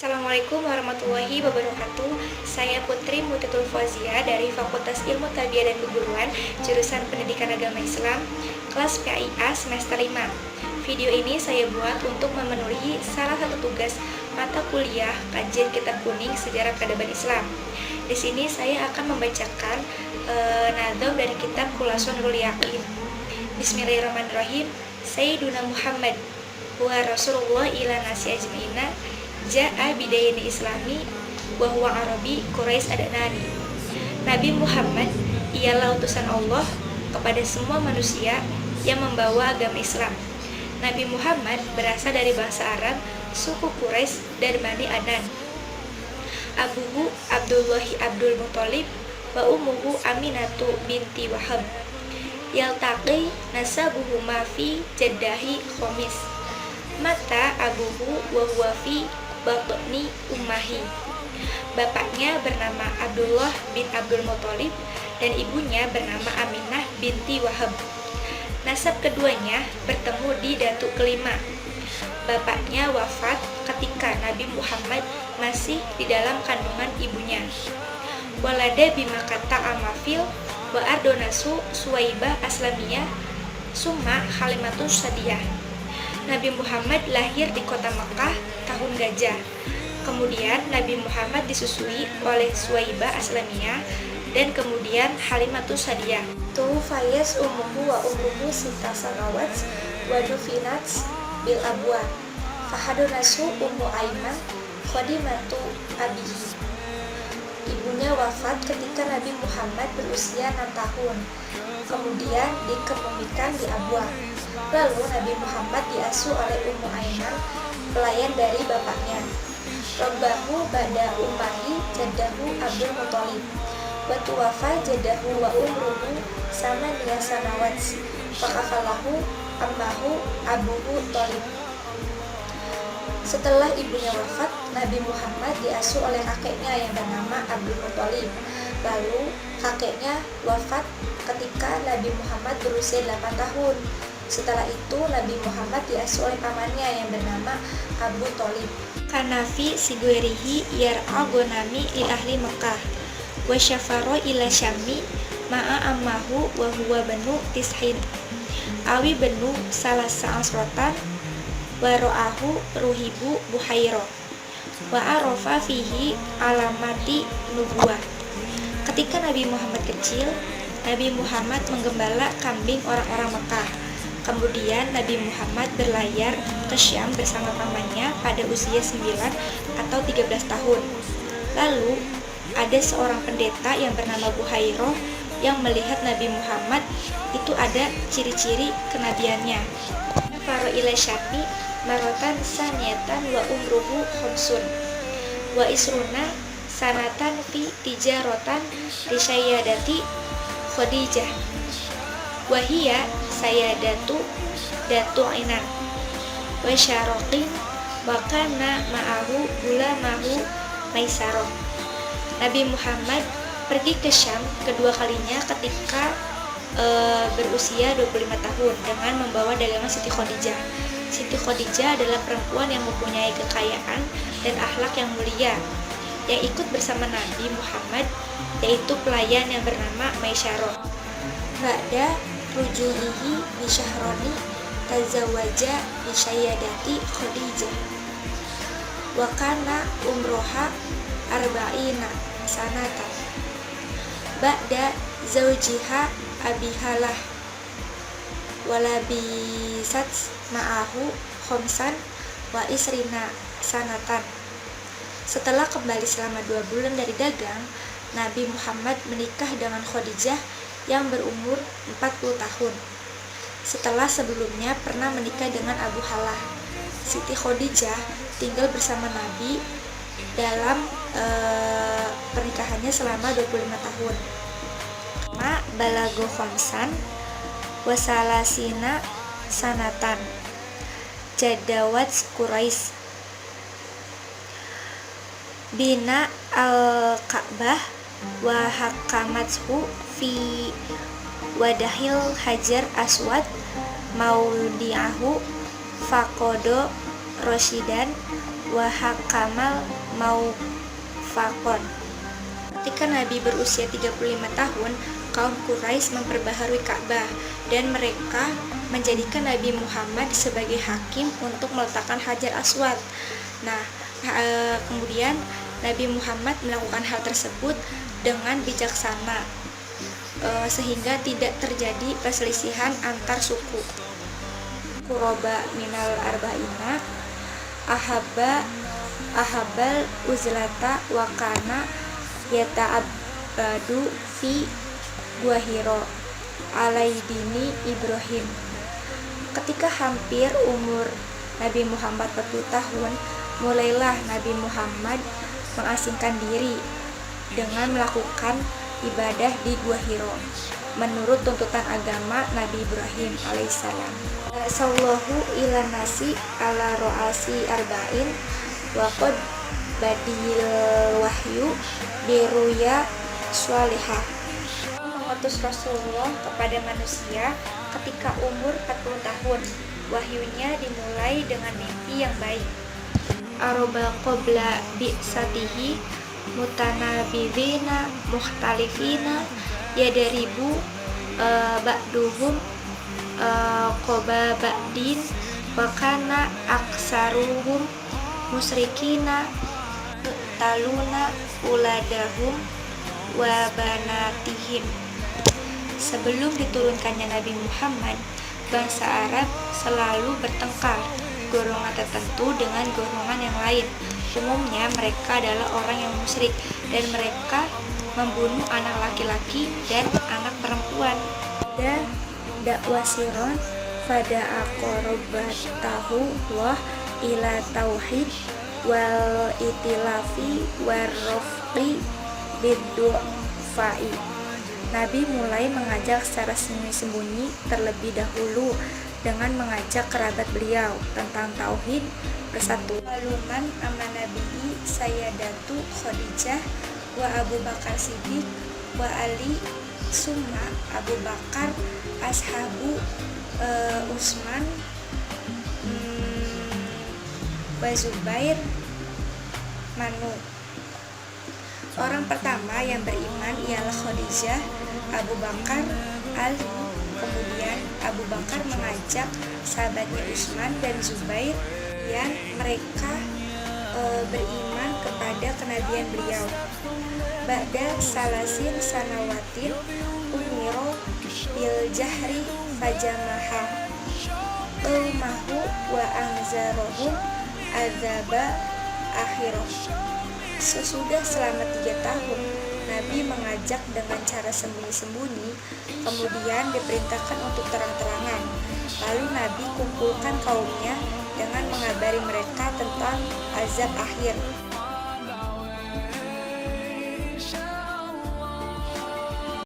Assalamualaikum warahmatullahi wabarakatuh. Saya Putri Mutitul Fauzia dari Fakultas Ilmu Tarbiyah dan Keguruan, jurusan Pendidikan Agama Islam, kelas PAIA semester 5. Video ini saya buat untuk memenuhi salah satu tugas mata kuliah kajian kitab kuning sejarah peradaban Islam. Di sini saya akan membacakan nadam dari kitab Khulasun Nurul Yaqin. Bismillahirrahmanirrahim. Sayyiduna Muhammad wa Rasulullah ila nasi ajmaina ja'a bidayani islami wa huwa arabi Quraisy adanani. Nabi Muhammad ialah utusan Allah kepada semua manusia yang membawa agama Islam. Nabi Muhammad berasal dari bangsa Arab, suku Quraisy dan Bani Adnan. Abuhu Abdullahi Abdul Muthalib wa ummuhu Aminatu binti Wahab. Yaltaqi nasabuhu ma fi jaddahi khomis. Mata abuhu wa huwa fi batni ummahi. Bapaknya bernama Abdullah bin Abdul Muthalib dan ibunya bernama Aminah binti Wahab. Nasab keduanya bertemu di datuk kelima. Bapaknya wafat ketika Nabi Muhammad masih di dalam kandungan ibunya. Walada bimakata amafil wa ardonasu suwaibah aslamiyah summa halimatus sadiyah. Nabi Muhammad lahir di kota Mekah tahun gajah. Kemudian Nabi Muhammad disusui oleh Suwaibah Aslamiyah dan kemudian Halimatus Sadiyah. Tuwfayat ummuhu wa ummuhu sita sanawat wa dufinat bil abwa. Fahadonasu ummu Aiman khadimatu abihi. Ibunya wafat ketika Nabi Muhammad berusia 6 tahun. Kemudian dikebumikan di Abwa. Lalu Nabi Muhammad diasuh oleh Ummu Aiman, pelayan dari bapaknya. Rabbahu ba'da ummahi jaddahu Abdul Muthalib. Wa tuwafa jaddahu wa umruhu sama sanawat. Fakafalahu ammahu abuhu Thalib. Setelah ibunya wafat, Nabi Muhammad diasuh oleh kakeknya yang bernama Abdul Muthalib. Lalu kakeknya wafat ketika Nabi Muhammad berusia 8 tahun. Setelah itu Nabi Muhammad diasuh oleh pamannya yang bernama Abu Thalib. Kanafi siguerihi yar'a gonami li ahli Mekah wa syafaro ila syami ma'a ammahu wa huwa banu tishin awi banu salasa asrotan wa ro'ahu ruhibu buhairo wa arofa fihi alamati nubuah. Ketika Nabi Muhammad kecil, Nabi Muhammad menggembala kambing orang-orang Mekah. Kemudian Nabi Muhammad berlayar ke Syam bersama pamannya pada usia 9 atau 13 tahun. Lalu ada seorang pendeta yang bernama Buhairoh yang melihat Nabi Muhammad itu ada ciri-ciri kenabiannya. Faro ila Syami marotan saniyatan wa umruhu khamsun wa isruna sanatan fi tijarotan di sayyadati Khadijah wahia sayyadatu datu inan wa syaraqin wa kana ma'ahu ulamahu maisaroh. Nabi Muhammad pergi ke Syam kedua kalinya ketika berusia 25 tahun dengan membawa dagangan Siti Khadijah. Siti Khadijah adalah perempuan yang mempunyai kekayaan dan akhlak yang mulia yang ikut bersama Nabi Muhammad, yaitu pelayan yang bernama Maisaroh. Ba'da rujulihi bisyahroni tazawaja bisyayadati Khadijah wa kana umroha arba'ina sanatan ba'da zawjiha abihalah walabisat ma'ahu khomsan wa isrina sanatan. Setelah kembali selama 2 bulan dari dagang, Nabi Muhammad menikah dengan Khadijah yang berumur 40 tahun. Setelah sebelumnya pernah menikah dengan Abu Halah. Siti Khadijah tinggal bersama Nabi dalam pernikahannya selama 25 tahun. Ma balago khomsan wasalasina sanatan jadawat Quraisy bina al-Ka'bah wa hakamathu fi wadahil hajar aswad maudi'ahu faqodo rosyidan wa hakamal maufakon. Ketika Nabi berusia 35 tahun, kaum Quraisy memperbaharui Ka'bah dan mereka menjadikan Nabi Muhammad sebagai hakim untuk meletakkan Hajar Aswad. Nah, kemudian Nabi Muhammad melakukan hal tersebut dengan bijaksana sehingga tidak terjadi perselisihan antar suku. Kuroba minal arba'ina ahabal uzlata wakana yata'abadu fi Gua Hiro alaidini Ibrahim. Ketika hampir umur Nabi Muhammad 40 tahun, mulailah Nabi Muhammad mengasingkan diri dengan melakukan ibadah di Gua Hiro menurut tuntutan agama Nabi Ibrahim alaihissalam. Sallallahu ila nasi ala ro'asi arba'in wa qad badil wahyu biruya sholihah. Mengutus Rasulullah kepada manusia ketika umur 40 tahun. Wahyunya dimulai dengan mimpi yang baik. Araba qabla bi'satihi mutanabidina mukhtalifina yadaribu ba'duhum qoba ba'din wa kana aksaruhum musyrikina taluna uladahum wa banatihim. Sebelum diturunkannya Nabi Muhammad, bangsa Arab selalu bertengkar golongan tertentu dengan golongan yang lain. Umumnya mereka adalah orang yang musyrik dan mereka membunuh anak laki-laki dan anak perempuan. Dan dakwah siron pada aqrabatahu wa ila tauhid wal itilafi warrafqi biddu'fai. Nabi mulai mengajak secara sembunyi-sembunyi terlebih dahulu dengan mengajak kerabat beliau tentang tauhid bersatu. Waluman amma nabihi sayyadatu Khadijah wa Abu Bakar Siddiq wa Ali summa Abu Bakar ashabu Utsman wa Zubair manu. Orang pertama yang beriman ialah Khadijah, Abu Bakar, Ali. Kemudian Abu Bakar mengajak sahabatnya Utsman dan Zubair yang mereka beriman kepada kenabian beliau. Ba'da salasin sanawatin umiro bil jahri fajamaha qaumahu wa anzarohum azaba akhirah. Sesudah selama 3 tahun, Nabi mengajak dengan cara sembunyi-sembunyi, kemudian diperintahkan untuk terang-terangan. Lalu Nabi kumpulkan kaumnya dengan mengabari mereka tentang azab akhir.